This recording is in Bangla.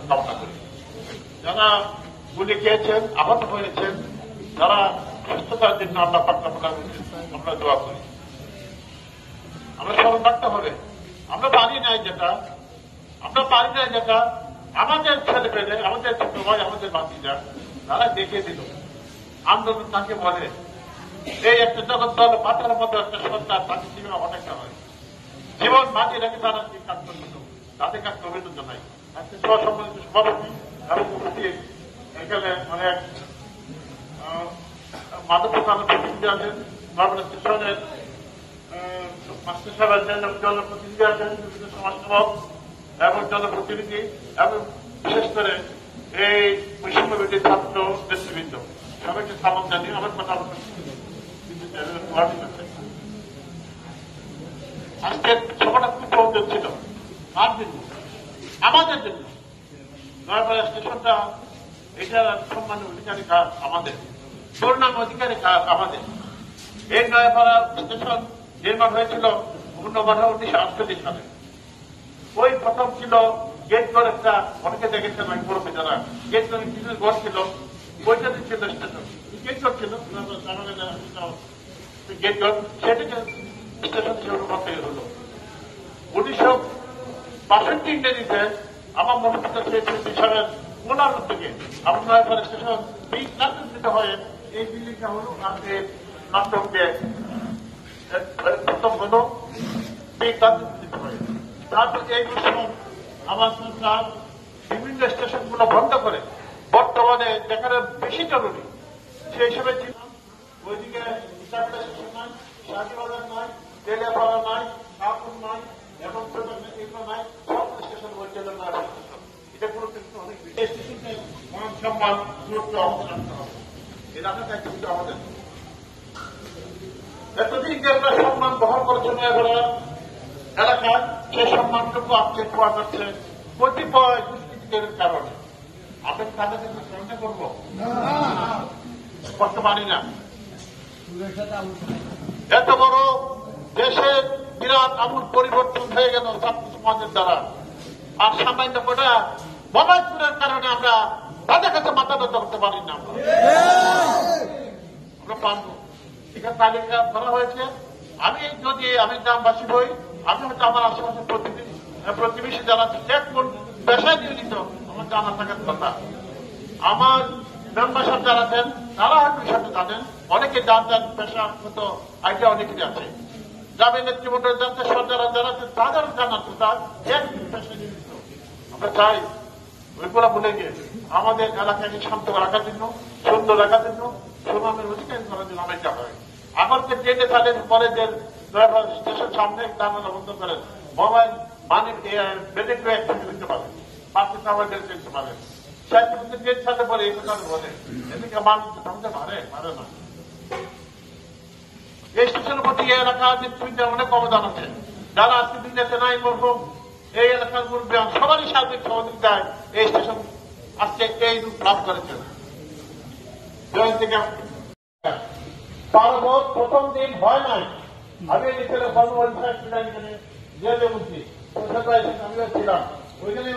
কামনা করি। যারা গুলি খেয়েছেন, আহত হয়েছেন, যারা সুস্থতার জন্য আল্লাহ পাক আমরা দোয়া করি। আমরা স্মরণ রাখতে হবে, আমরা পারি নাই যেটা আমাদের ছেলে পেলে, আমাদের ছোট ভাই, আমাদের বাতিজা তারা দেখিয়ে দিল আন্দোলন তাকে বলে। এই একটা জগৎ দল পাতার মতো একটা সন্তান তাকে জীবনে অনেকটা হয়, জীবন মাঝে রেখে তারা কাজ করত, তাদের কাছে অভিনন্দন নাই। আজকে সহসম্মানিত সভাপতি এবং উপস্থিত এখানে অনেক মাদক দোকানের প্রতিনিধি আছেন, নর্মাল স্টেশনের মাস্টার সাহেব জনপ্রতিনিধি আছেন, বিভিন্ন সমাজসেবক এবং জনপ্রতিনিধি এবং বিশেষ করে এই বৈষম্যবিরোধী ছাত্র নেতৃবৃন্দ সবাইকে সালাম জানিয়ে আমার কথা আজকের সভাটা খুব প্রয়োজন ছিল আর জন্য, আমাদের জন্য। নয়াপাড়া স্টেশনটা এটা সম্মানের অধিকারী কাজ আমাদের, দুর্নাম অধিকারী কাজ আমাদের। এই নয়াপাড়া স্টেশন নির্মাণ হয়েছিল 1948 সালে। ওই প্রথম ছিল গেট ঘর, একটা অনেকে দেখেছেন আমি বড় যারা গেট ঘর কিছু ঘর ছিল, ওইটাতে ছিল স্টেশন, গেট ঘর ছিল গেট ঘর, সেটাকে স্টেশন হিসেবে রূপান্তরিত হলো 1962 ইংরেজিতে। আমার মনে হচ্ছে সেই সালের 15 থেকে আমার নয়াপাড়া স্টেশন এই নাটক হয়ে এই বিল্ডিংটা হলো, আর এই নাটককে প্রথম হলো এই কার্যক্রম হয়ে। তারপর এই সময় আমার সরকার বিভিন্ন স্টেশনগুলো বন্ধ করে বর্তমানে যেখানে বেশি জরুরি সেই হিসেবে ছিলাম। ওইদিকে স্টেশন নাই, শাহবাজার নাই, তেলিয়াপাড়া নাই, শাহপুর নাই, এবং এগুলো নাই, সব স্টেশন বলছে এটা কোনো কিন্তু অনেক বেশি স্টেশনকে মান সম্মান গুরুত্ব অবদান রাখতে হবে। এই রাখাটা কিন্তু আমাদের এতদিন যে আমরা সম্মান বহন করার জন্য এলাকায় সেই সম্মানটুকু আজকে পাওয়া যাচ্ছে কতিপয় দুষ্কৃতিদের কারণে। আপনি তাদের চিন্তা করবো করতে পারি না। এত বড় দেশের বিরাট আমূল পরিবর্তন হয়ে গেল ছাত্র সমাজের দ্বারা, আর সামান্য কটা ববাইপুরের কারণে আমরা তাদের কাছে মাথা নত করতে পারি না। আমরা পারবো, এখানে তালিকা করা হয়েছে। আমি গ্রামবাসী হই, আমি হয়তো আমার আশেপাশে প্রতিবেশী যারা যে কোন পেশায় নিয়োজিত আমার জানা থাকার কথা। আমার মেম্বারশিপ যারা আছেন তারা হয়তো বিষয়টা জানেন, অনেকে যার পেশা হয়তো আইডিয়া অনেকেরই আছে। গ্রামের নেতৃমন্ডল যাচ্ছে, সরকার যারা আছে তাদের জানার কথা এক পেশায় নিয়োজিত। আমরা চাই ওইগুলা ভুলে গিয়ে আমাদের এলাকাকে শান্ত রাখার জন্য, সুন্দর রাখার জন্য, সুনামের অধিকারী করার জন্য অনেকটা হয়। আমাকে ট্রেনে তাদের কলেজের স্টেশন সামনে জানালা বন্ধ করেন, মোবাইল মানে বেঁধে একসঙ্গে দিতে পারেন, পাশে খাবার দিতে পারেন। ট্রেন সাথে পরে এই কথা বলে এদিকে মানুষ থামতে পারে না। এই স্টেশনের প্রতি এলাকার নেতৃত্বের অনেক অবদান আছে। যারা আজকে দিনেতে নাই মরহুম এই এলাকার মুরব্বী সবারই সার্বিক সহযোগিতায় এই স্টেশন আজকে এই রূপ লাভ করেছে। প্রথম দিন ভয় নাই, আমি এখানে কর্মচারী জেলে বুঝছি, আমিও ছিলাম ওইখানে